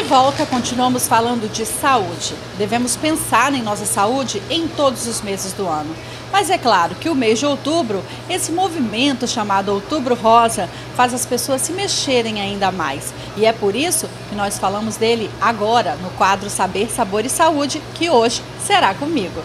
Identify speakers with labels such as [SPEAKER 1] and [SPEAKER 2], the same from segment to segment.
[SPEAKER 1] volta, continuamos falando de saúde. Devemos pensar em nossa saúde em todos os meses do ano. Mas é claro que o mês de outubro, esse movimento chamado Outubro Rosa, faz as pessoas se mexerem ainda mais. E é por isso que nós falamos dele agora, no quadro Saber, Sabor e Saúde, que hoje será comigo.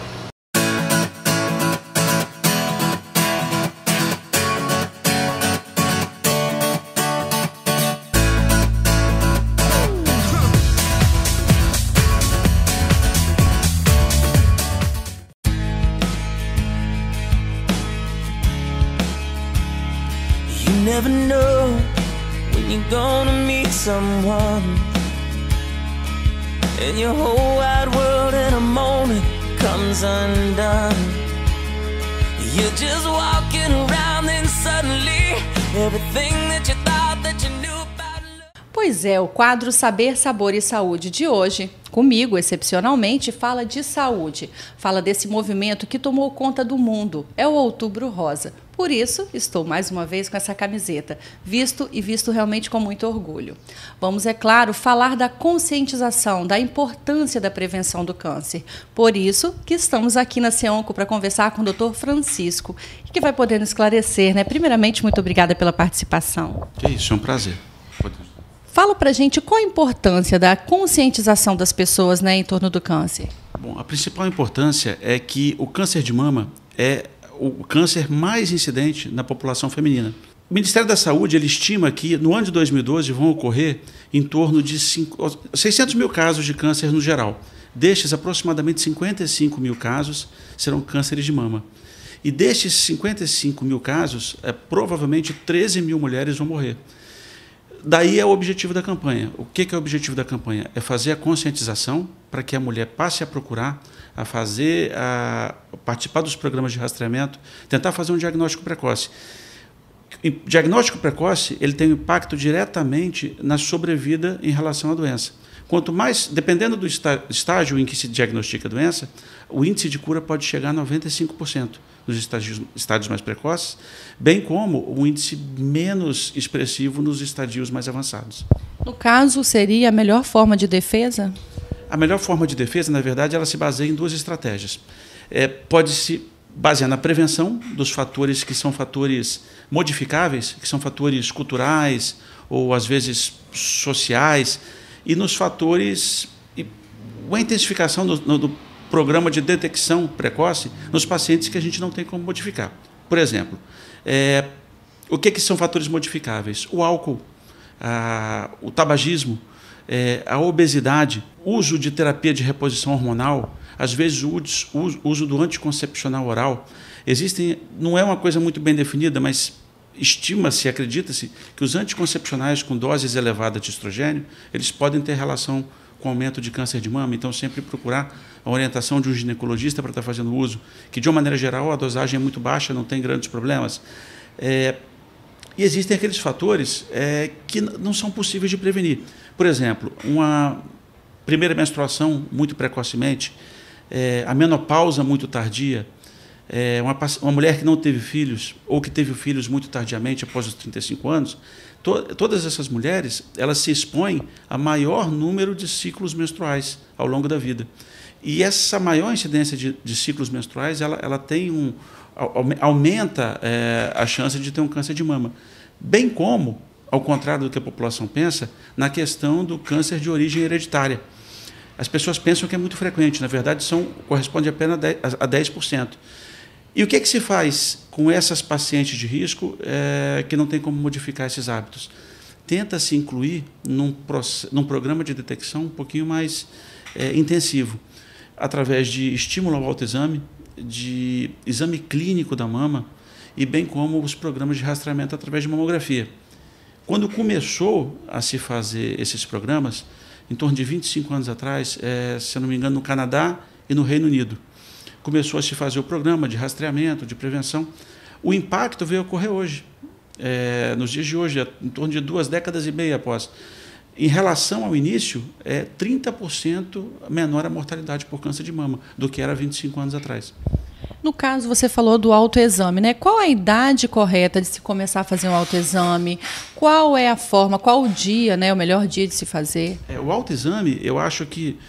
[SPEAKER 2] Never know when you're gonna meet someone, and your whole wide world in a moment comes undone. You're just walking around and suddenly everything that you thought that you knew about love.
[SPEAKER 1] Pois é, o quadro Saber, Sabor e Saúde de hoje, comigo, excepcionalmente, fala de saúde. Fala desse movimento que tomou conta do mundo. É o Outubro Rosa. Por isso, estou mais uma vez com essa camiseta, visto realmente com muito orgulho. Vamos, é claro, falar da conscientização, da importância da prevenção do câncer. Por isso que estamos aqui na CEONCO para conversar com o Dr. Francisco, que vai poder nos esclarecer, né? Primeiramente, muito obrigada pela participação.
[SPEAKER 3] Que isso, é um prazer.
[SPEAKER 1] Fala para a gente qual a importância da conscientização das pessoas, né, em torno do câncer.
[SPEAKER 3] Bom, a principal importância é que o câncer de mama é o câncer mais incidente na população feminina. O Ministério da Saúde ele estima que no ano de 2012 vão ocorrer em torno de 600 mil casos de câncer no geral. Destes, aproximadamente 55 mil casos serão cânceres de mama. E destes 55 mil casos, provavelmente 13 mil mulheres vão morrer. Daí é o objetivo da campanha. O que é o objetivo da campanha? É fazer a conscientização para que a mulher passe a procurar, participar dos programas de rastreamento, tentar fazer um diagnóstico precoce. O diagnóstico precoce ele tem um impacto diretamente na sobrevida em relação à doença. Quanto mais, dependendo do estágio em que se diagnostica a doença, o índice de cura pode chegar a 95% nos estádios mais precoces, bem como um índice menos expressivo nos estadios mais avançados.
[SPEAKER 1] No caso, seria a melhor forma de defesa?
[SPEAKER 3] A melhor forma de defesa, na verdade, ela se baseia em duas estratégias. Pode se basear na prevenção dos fatores que são fatores modificáveis, que são fatores culturais ou, às vezes, sociais, e nos fatores, a intensificação do programa de detecção precoce nos pacientes que a gente não tem como modificar. Por exemplo, o que são fatores modificáveis? O álcool, o tabagismo, a obesidade, uso de terapia de reposição hormonal, às vezes o uso do anticoncepcional oral. Não é uma coisa muito bem definida, mas estima-se, acredita-se, que os anticoncepcionais com doses elevadas de estrogênio, eles podem ter relação com aumento de câncer de mama, então sempre procurar a orientação de um ginecologista para estar fazendo uso, que de uma maneira geral a dosagem é muito baixa, não tem grandes problemas. E existem aqueles fatores que não são possíveis de prevenir. Por exemplo, uma primeira menstruação muito precocemente, a menopausa muito tardia, uma mulher que não teve filhos ou que teve filhos muito tardiamente, após os 35 anos, todas essas mulheres elas se expõem a maior número de ciclos menstruais ao longo da vida. E essa maior incidência de ciclos menstruais ela tem aumenta a chance de ter um câncer de mama. Bem como, ao contrário do que a população pensa, na questão do câncer de origem hereditária. As pessoas pensam que é muito frequente, na verdade corresponde apenas a 10%. E o que se faz com essas pacientes de risco que não tem como modificar esses hábitos? Tenta-se incluir num programa de detecção um pouquinho mais intensivo, através de estímulo ao autoexame, de exame clínico da mama e bem como os programas de rastreamento através de mamografia. Quando começou a se fazer esses programas, em torno de 25 anos atrás, se eu não me engano, no Canadá e no Reino Unido, começou a se fazer o programa de rastreamento, de prevenção. O impacto veio ocorrer hoje, nos dias de hoje, em torno de 2 décadas e meia após. Em relação ao início, 30% menor a mortalidade por câncer de mama do que era 25 anos atrás.
[SPEAKER 1] No caso, você falou do autoexame, né? Qual a idade correta de se começar a fazer um autoexame? Qual é a forma, qual o dia, né? O melhor dia de se fazer?
[SPEAKER 3] O autoexame, eu acho que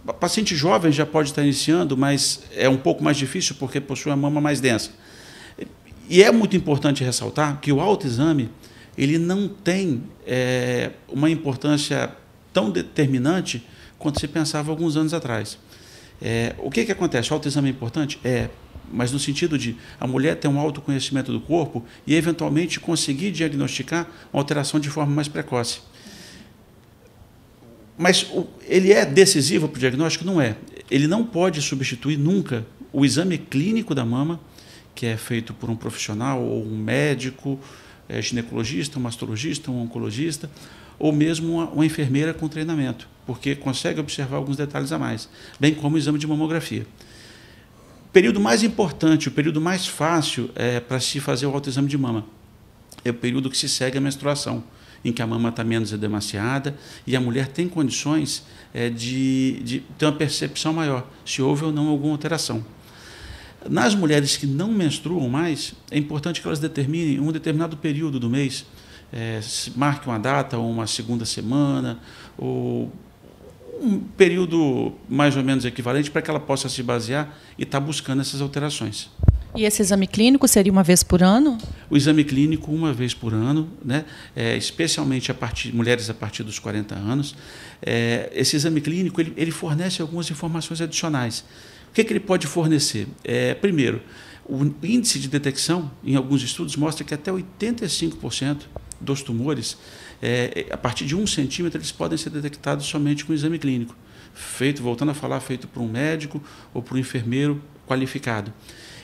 [SPEAKER 3] a paciente jovem já pode estar iniciando, mas é um pouco mais difícil porque possui a mama mais densa. E é muito importante ressaltar que o autoexame ele não tem uma importância tão determinante quanto se pensava alguns anos atrás. O que acontece? O autoexame é importante? Mas no sentido de a mulher ter um autoconhecimento do corpo e, eventualmente, conseguir diagnosticar uma alteração de forma mais precoce. Mas ele é decisivo para o diagnóstico? Não é. Ele não pode substituir nunca o exame clínico da mama, que é feito por um profissional ou um médico, ginecologista, um mastologista, um oncologista, ou mesmo uma enfermeira com treinamento, porque consegue observar alguns detalhes a mais, bem como o exame de mamografia. O período mais importante, o período mais fácil para se fazer o autoexame de mama é o período que se segue a menstruação, em que a mama está menos edemaciada e a mulher tem condições de ter uma percepção maior, se houve ou não alguma alteração. Nas mulheres que não menstruam mais, é importante que elas determinem um determinado período do mês, marque uma data, ou uma segunda semana, ou um período mais ou menos equivalente para que ela possa se basear e estar buscando essas alterações.
[SPEAKER 1] E esse exame clínico seria uma vez por ano?
[SPEAKER 3] O exame clínico, uma vez por ano, né? Especialmente mulheres a partir dos 40 anos. Esse exame clínico ele fornece algumas informações adicionais. O que ele pode fornecer? Primeiro, o índice de detecção, em alguns estudos, mostra que até 85% dos tumores, a partir de 1 centímetro, eles podem ser detectados somente com o exame clínico. Voltando a falar, feito por um médico ou por um enfermeiro qualificado.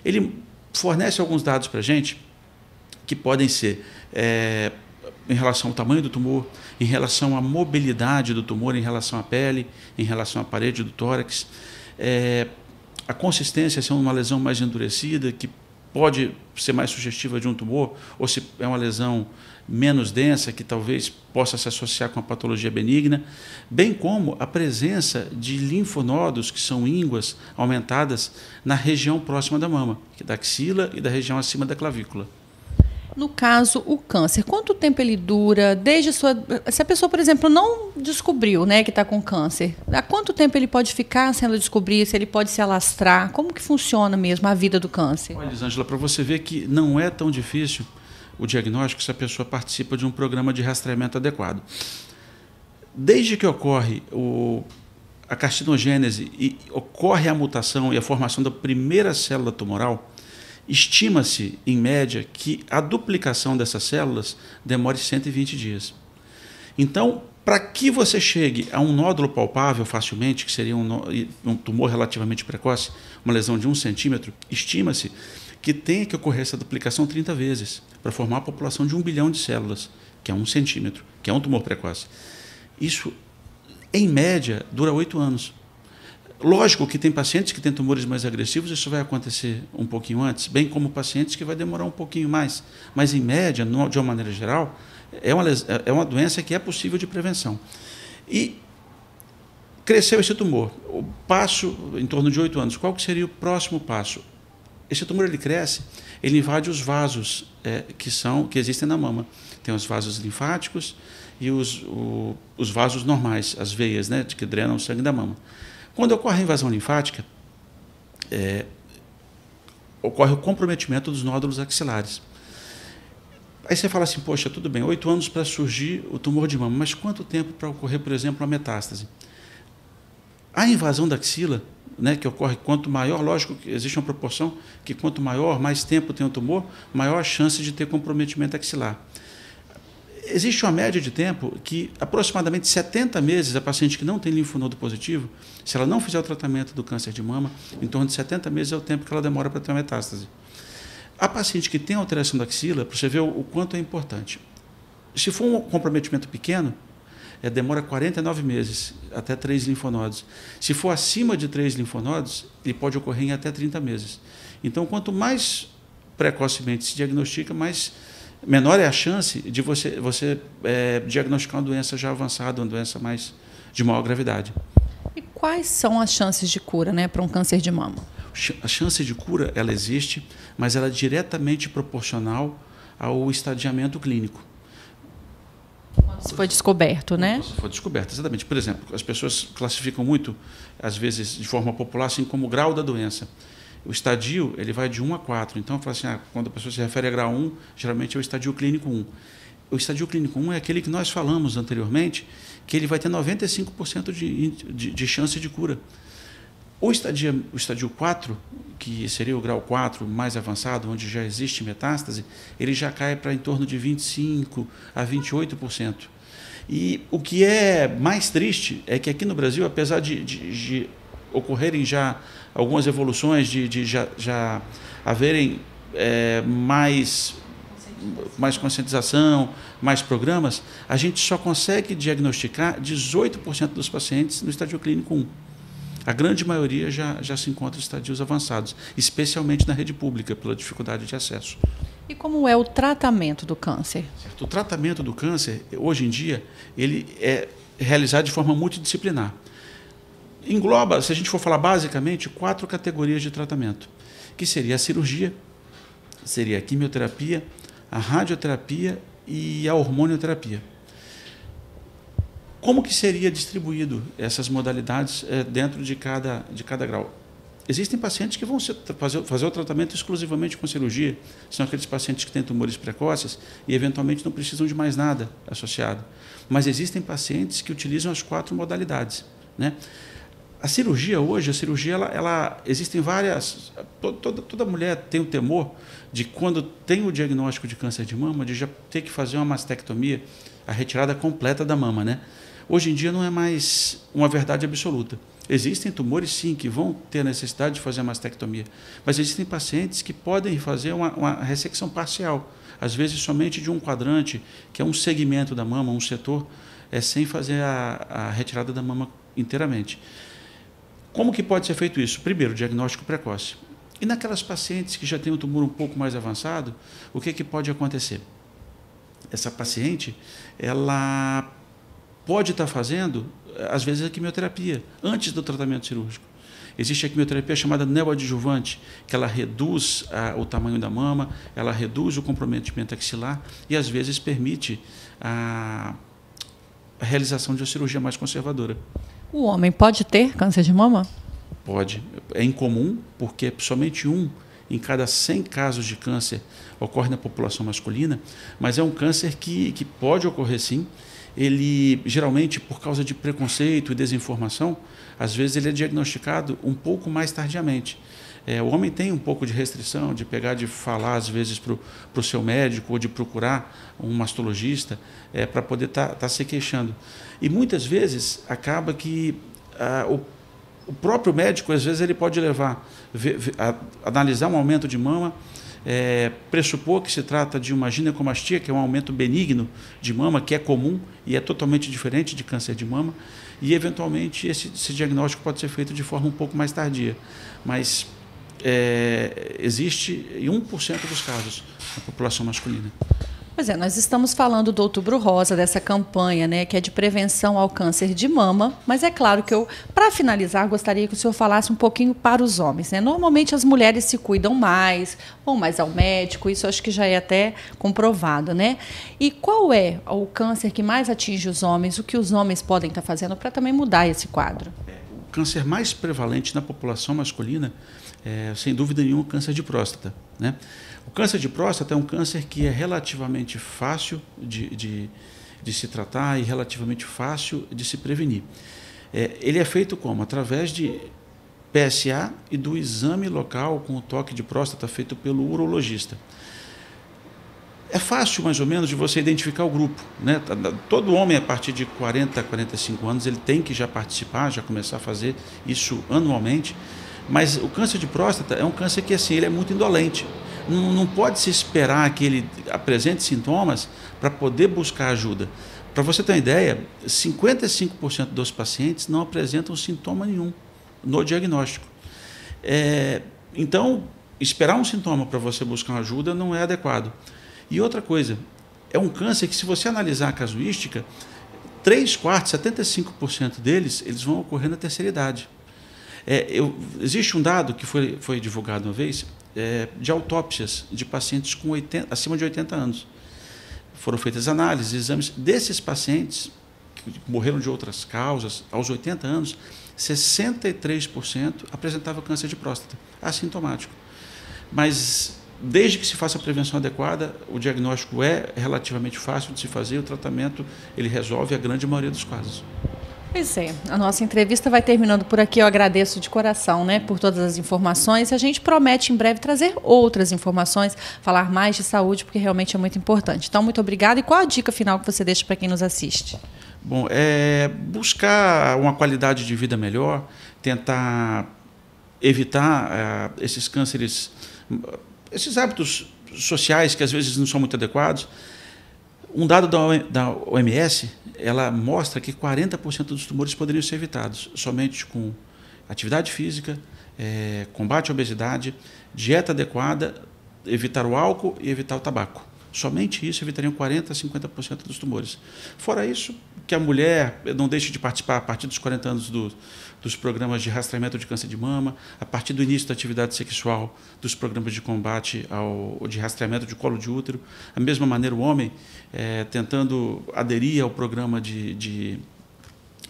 [SPEAKER 3] Ele fornece alguns dados para a gente que podem ser em relação ao tamanho do tumor, em relação à mobilidade do tumor, em relação à pele, em relação à parede do tórax, a consistência, se é uma lesão mais endurecida, que pode ser mais sugestiva de um tumor, ou se é uma lesão menos densa, que talvez possa se associar com a patologia benigna, bem como a presença de linfonodos, que são ínguas aumentadas na região próxima da mama, da axila e da região acima da clavícula.
[SPEAKER 1] No caso, o câncer, quanto tempo ele dura? Se a pessoa, por exemplo, não descobriu, né, que está com câncer, há quanto tempo ele pode ficar sem ela descobrir, se ele pode se alastrar? Como que funciona mesmo a vida do câncer?
[SPEAKER 3] Olha, Elisângela, para você ver que não é tão difícil o diagnóstico se a pessoa participa de um programa de rastreamento adequado. Desde que ocorre a carcinogênese e ocorre a mutação e a formação da primeira célula tumoral, estima-se, em média, que a duplicação dessas células demore 120 dias. Então, para que você chegue a um nódulo palpável facilmente, que seria um tumor relativamente precoce, uma lesão de 1 centímetro, estima-se que tenha que ocorrer essa duplicação 30 vezes para formar a população de 1 bilhão de células, que é 1 centímetro, que é um tumor precoce. Isso, em média, dura 8 anos. Lógico que tem pacientes que têm tumores mais agressivos, isso vai acontecer um pouquinho antes, bem como pacientes que vai demorar um pouquinho mais. Mas, em média, de uma maneira geral, é uma doença que é possível de prevenção. E cresceu esse tumor. O passo, em torno de 8 anos, qual que seria o próximo passo? Esse tumor ele cresce, ele invade os vasos que existem na mama. Tem os vasos linfáticos e os vasos normais, as veias, né, que drenam o sangue da mama. Quando ocorre a invasão linfática, ocorre o comprometimento dos nódulos axilares. Aí você fala assim, poxa, tudo bem, 8 anos para surgir o tumor de mama, mas quanto tempo para ocorrer, por exemplo, a metástase? A invasão da axila, né, que ocorre quanto maior, lógico que existe uma proporção que quanto maior, mais tempo tem o tumor, maior a chance de ter comprometimento axilar. Existe uma média de tempo que aproximadamente 70 meses a paciente que não tem linfonodo positivo, se ela não fizer o tratamento do câncer de mama, em torno de 70 meses é o tempo que ela demora para ter uma metástase. A paciente que tem alteração da axila, para você ver o quanto é importante. Se for um comprometimento pequeno, demora 49 meses, até 3 linfonodos. Se for acima de 3 linfonodos, ele pode ocorrer em até 30 meses. Então, quanto mais precocemente se diagnostica, menor é a chance de você diagnosticar uma doença já avançada, uma doença de maior gravidade.
[SPEAKER 1] E quais são as chances de cura, né, para um câncer de mama?
[SPEAKER 3] A chance de cura, ela existe, mas ela é diretamente proporcional ao estadiamento clínico.
[SPEAKER 1] Se foi descoberto, né?
[SPEAKER 3] Se foi descoberto, exatamente. Por exemplo, as pessoas classificam muito, às vezes de forma popular, assim como o grau da doença. O estadio, ele vai de 1 a 4. Então, fala assim, quando a pessoa se refere a grau 1, geralmente é o estadio clínico 1. O estadio clínico 1 é aquele que nós falamos anteriormente, que ele vai ter 95% de chance de cura. O estadio 4, que seria o grau 4 mais avançado, onde já existe metástase, ele já cai para em torno de 25% a 28%. E o que é mais triste é que aqui no Brasil, apesar de ocorrerem já algumas evoluções, de já haverem mais conscientização, mais programas, a gente só consegue diagnosticar 18% dos pacientes no estadio clínico 1. A grande maioria já se encontra em estadios avançados, especialmente na rede pública, pela dificuldade de acesso.
[SPEAKER 1] E como é o tratamento do câncer?
[SPEAKER 3] Certo. O tratamento do câncer, hoje em dia, ele é realizado de forma multidisciplinar. Engloba, se a gente for falar basicamente, 4 categorias de tratamento, que seria a cirurgia, seria a quimioterapia, a radioterapia e a hormonioterapia. Como que seria distribuído essas modalidades dentro de cada grau? Existem pacientes que vão fazer o tratamento exclusivamente com cirurgia, são aqueles pacientes que têm tumores precoces e eventualmente não precisam de mais nada associado. Mas existem pacientes que utilizam as 4 modalidades, né? A cirurgia hoje, existem várias... Toda mulher tem o temor de, quando tem o diagnóstico de câncer de mama, de já ter que fazer uma mastectomia, a retirada completa da mama, né? Hoje em dia não é mais uma verdade absoluta. Existem tumores, sim, que vão ter a necessidade de fazer a mastectomia, mas existem pacientes que podem fazer uma ressecção parcial, às vezes somente de um quadrante, que é um segmento da mama, um setor, sem fazer a retirada da mama inteiramente. Como que pode ser feito isso? Primeiro, diagnóstico precoce. E naquelas pacientes que já têm o tumor um pouco mais avançado, o que pode acontecer? Essa paciente, ela pode estar fazendo, às vezes, a quimioterapia, antes do tratamento cirúrgico. Existe a quimioterapia chamada neoadjuvante, que ela reduz o tamanho da mama, ela reduz o comprometimento axilar e, às vezes, permite a realização de uma cirurgia mais conservadora.
[SPEAKER 1] O homem pode ter câncer de mama?
[SPEAKER 3] Pode. É incomum, porque somente 1 em cada 100 casos de câncer ocorre na população masculina, mas é um câncer que pode ocorrer sim. Ele, geralmente, por causa de preconceito e desinformação, às vezes ele é diagnosticado um pouco mais tardiamente. O homem tem um pouco de restrição de falar, às vezes, para o seu médico ou de procurar um mastologista para poder estar se queixando. E muitas vezes acaba que o próprio médico, às vezes, ele pode analisar um aumento de mama, pressupor que se trata de uma ginecomastia, que é um aumento benigno de mama, que é comum e é totalmente diferente de câncer de mama, e, eventualmente, esse diagnóstico pode ser feito de forma um pouco mais tardia. Mas existe em 1% dos casos na população masculina.
[SPEAKER 1] Pois é, nós estamos falando do Outubro Rosa, dessa campanha, né, que é de prevenção ao câncer de mama, mas é claro que para finalizar, gostaria que o senhor falasse um pouquinho para os homens, né? Normalmente as mulheres se cuidam mais, vão mais ao médico, isso acho que já é até comprovado, né? E qual é o câncer que mais atinge os homens, o que os homens podem estar fazendo para também mudar esse quadro?
[SPEAKER 3] O câncer mais prevalente na população masculina sem dúvida nenhuma, o câncer de próstata, né? O câncer de próstata é um câncer que é relativamente fácil de se tratar e relativamente fácil de se prevenir. Ele é feito como? Através de PSA e do exame local com o toque de próstata feito pelo urologista. É fácil, mais ou menos, de você identificar o grupo, né? Todo homem, a partir de 40, 45 anos, ele tem que já participar, já começar a fazer isso anualmente. Mas o câncer de próstata é um câncer que, assim, ele é muito indolente. Não pode se esperar que ele apresente sintomas para poder buscar ajuda. Para você ter uma ideia, 55% dos pacientes não apresentam sintoma nenhum no diagnóstico. Então, esperar um sintoma para você buscar ajuda não é adequado. E outra coisa, é um câncer que, se você analisar a casuística, 3/4, 75% deles, eles vão ocorrer na terceira idade. Existe um dado que foi divulgado uma vez de autópsias de pacientes acima de 80 anos. Foram feitas análises, exames desses pacientes que morreram de outras causas, aos 80 anos, 63% apresentavam câncer de próstata, assintomático. Mas, desde que se faça a prevenção adequada, o diagnóstico é relativamente fácil de se fazer, o tratamento ele resolve a grande maioria dos casos.
[SPEAKER 1] Pois é, a nossa entrevista vai terminando por aqui. Eu agradeço de coração, né, por todas as informações. A gente promete em breve trazer outras informações, falar mais de saúde, porque realmente é muito importante. Então, muito obrigada. E qual a dica final que você deixa para quem nos assiste?
[SPEAKER 3] Bom, buscar uma qualidade de vida melhor, tentar evitar esses cânceres, esses hábitos sociais que às vezes não são muito adequados. Um dado da OMS, ela mostra que 40% dos tumores poderiam ser evitados somente com atividade física, combate à obesidade, dieta adequada, evitar o álcool e evitar o tabaco. Somente isso evitariam 40% a 50% dos tumores. Fora isso, que a mulher não deixe de participar a partir dos 40 anos dos programas de rastreamento de câncer de mama, a partir do início da atividade sexual, dos programas de combate de rastreamento de colo de útero. Da mesma maneira, o homem tentando aderir ao programa de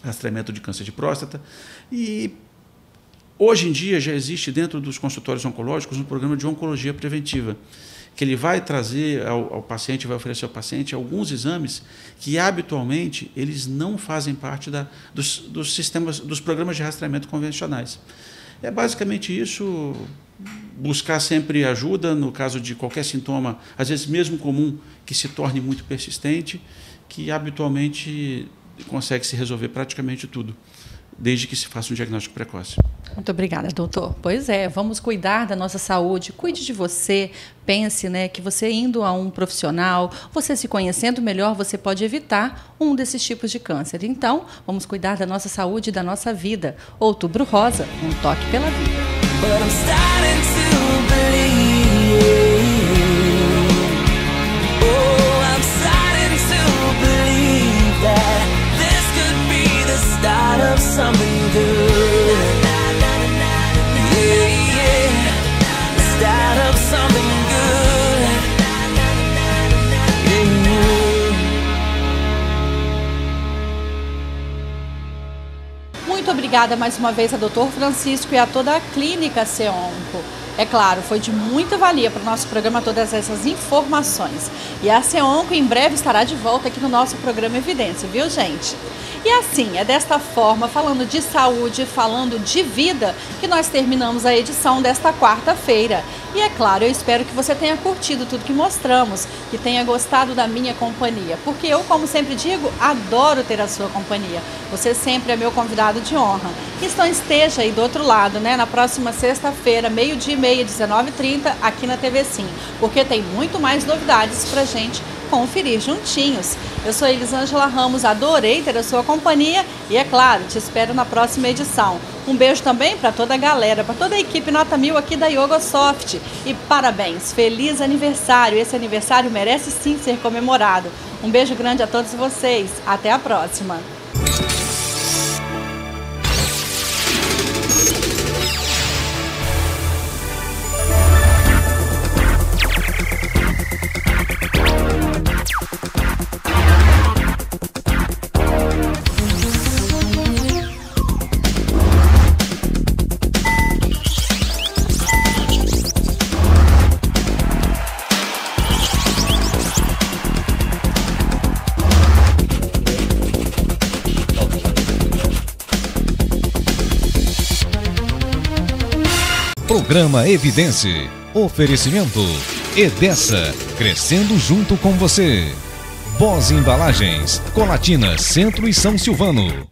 [SPEAKER 3] rastreamento de câncer de próstata. E hoje em dia já existe dentro dos consultórios oncológicos um programa de oncologia preventiva, que ele vai trazer ao paciente, vai oferecer ao paciente alguns exames que habitualmente eles não fazem parte dos sistemas, dos programas de rastreamento convencionais. É basicamente isso, buscar sempre ajuda no caso de qualquer sintoma, às vezes mesmo comum, que se torne muito persistente, que habitualmente consegue se resolver praticamente tudo, desde que se faça um diagnóstico precoce.
[SPEAKER 1] Muito obrigada, doutor. Pois é, vamos cuidar da nossa saúde, cuide de você, pense, né, que você indo a um profissional, você se conhecendo melhor, você pode evitar um desses tipos de câncer. Então, vamos cuidar da nossa saúde e da nossa vida. Outubro Rosa, um toque pela vida.
[SPEAKER 2] But I'm starting to believe. Oh, I'm starting to believe that this could be the start of something good. Yeah, yeah, the start of something good. Yeah.
[SPEAKER 1] Muito obrigada mais uma vez a doutor Francisco e a toda a clínica CEONCO. É claro, foi de muita valia para o nosso programa todas essas informações. E a CEONCO em breve estará de volta aqui no nosso programa Evidência, viu, gente? E assim, é desta forma, falando de saúde, falando de vida, que nós terminamos a edição desta quarta-feira. E é claro, eu espero que você tenha curtido tudo que mostramos, que tenha gostado da minha companhia, porque eu, como sempre digo, adoro ter a sua companhia. Você sempre é meu convidado de honra. Então esteja aí do outro lado, né, na próxima sexta-feira, 12h30, 19h30, aqui na TV Sim, porque tem muito mais novidades pra gente conferir juntinhos. Eu sou Elisângela Ramos, adorei ter a sua companhia e, é claro, te espero na próxima edição. Um beijo também para toda a galera, para toda a equipe Nota 1000 aqui da Yogosoft. E parabéns, feliz aniversário, esse aniversário merece sim ser comemorado. Um beijo grande a todos vocês, até a próxima.
[SPEAKER 4] Programa Evidência. Oferecimento Edessa, crescendo junto com você. Boss Embalagens, Colatina, Centro e São Silvano.